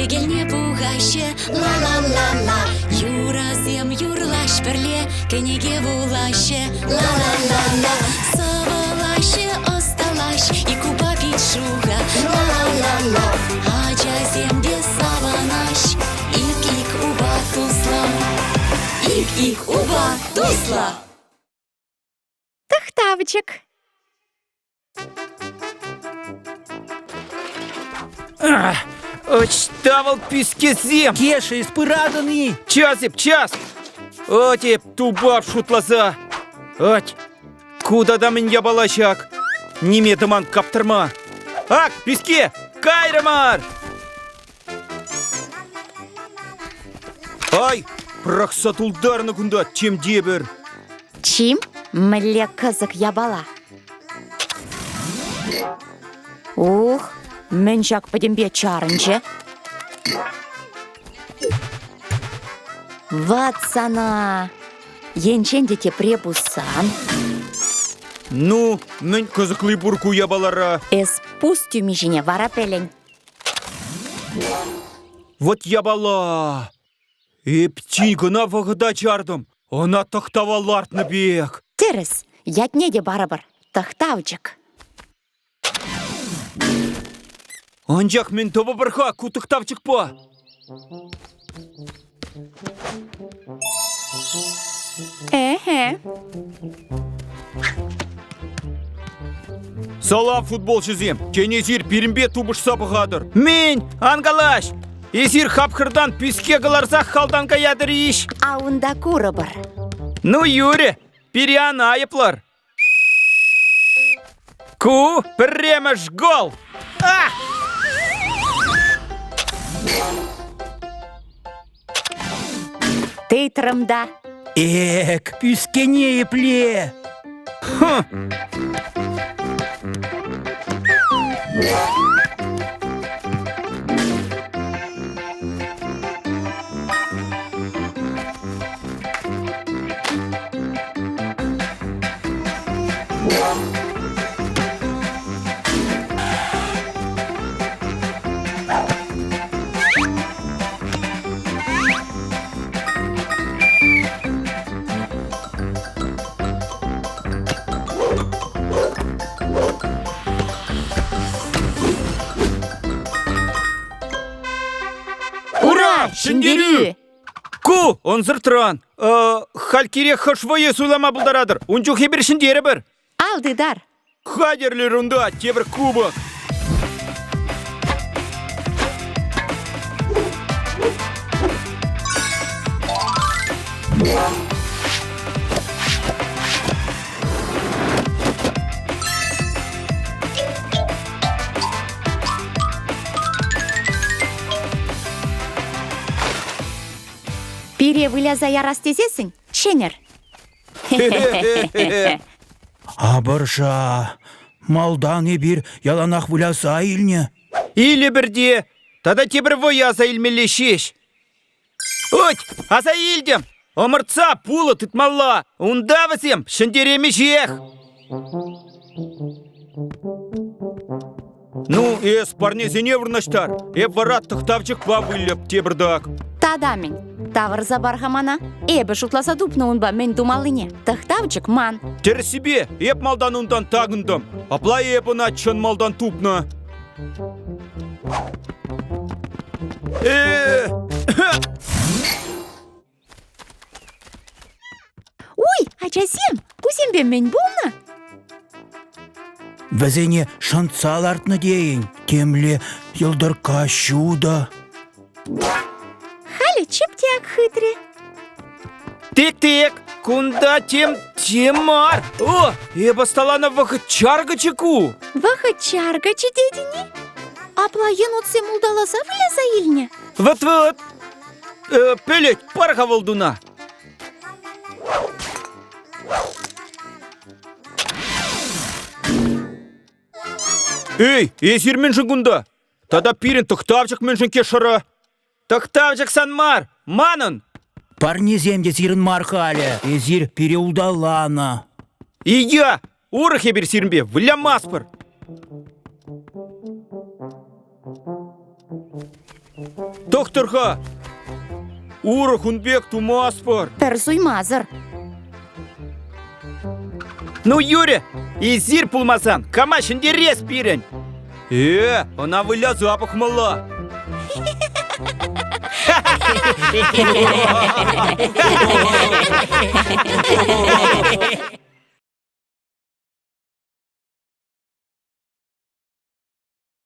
егелне буғайшы, ла-ла-ла-ла. Юразем юрлаш бірле, кенеге булайшы, ла-ла-ла-ла. Савалайшы, осталаш, и куба пичуга, ла-ла-ла-ла. Ачаземде саванаш, ик-ик уба тусла, ик-ик уба тусла. Тахтавчик. Очтавал пискезем. Кеша, испыраданный. Час. Оте тубап шутлаза. Ать, куда да меня балачак? Неме даман каптырма. Ак, писке, кайрамар. Ай, прақсатулдарны күнда чем дебір. Чим? Мле кызык ябала. Ух, менчак подембе чарынче. Ватсана. Енченде те пребусан. Ну, мен кызыклы бурку ябалара. Эс пустю мижине вара пелень. Вот ябала. Эптинкына вағыда чардым. Она тақтавалартны бек. Терес, ятне де барабар. Тахтавчик. Анжақ мен тоба бірға күтіктавчық па. Эхе. Сала футболшызем. Кенезир пирімбе тубыш сапығадыр. Мен, ангалаш. Эзир хапқырдан писке ғыларзақ халданға ядыр иш. Аунда курабар. Ну, Юре, периан айыплар. Ку, премеш гол. А! Ты трамда. Эк, пискене епле. Хм. Ура! Шиндерю! Ку, он зыртран. Халькире хашвае сулама бұлдарадыр. Унчу хебір шиндері бір. Алдыдар. Хадерлі рунда, тебір кубок. Пире выляза ярастезесің, ченер. Абырша, малдан ебір яланақ выласа илне. Или бірде, тада тебір вой аза илмелешеш. Уть, аза илдем, омыртса пулы тұтмалла, унда візем, шындереме жех. Ну, парнезене вырнаштар, варат тұқтавчық ба вылеп тебірдак. Тадамен, тавырза бархамана, эбі шутласа дупны унба мен думалыне. Тахтавчик ман. Тер себе, малдан ундан тагындым. Апла епына чын малдан тупна. Ой, ачасем, кусембе мен болна? Вәзене шанцалартны дейін, темле йылдырка шуда. Халі чептяк хитре. Тек-тек, кунда темар. О, басталана вақыт чарга чеку. Ваха чарга чедедіне? Апла енутсе мулдаласа выляза илне? Вот. Пелет, парха волдуна. Эй, езір меншін күнда. Тада пирен тұқтавчық меншін кешара. Тұқтавчық санмар, манын. Парнеземде сирін мархалі, езір переудалана. Ия, урахе бір сирінбе, вылямаспыр. Доктырға. Уры хунбек тумас бар. Пір суймазыр. Ну, Юрий, изир пулмасан, кама шындерес пирен. Она выля запах мала.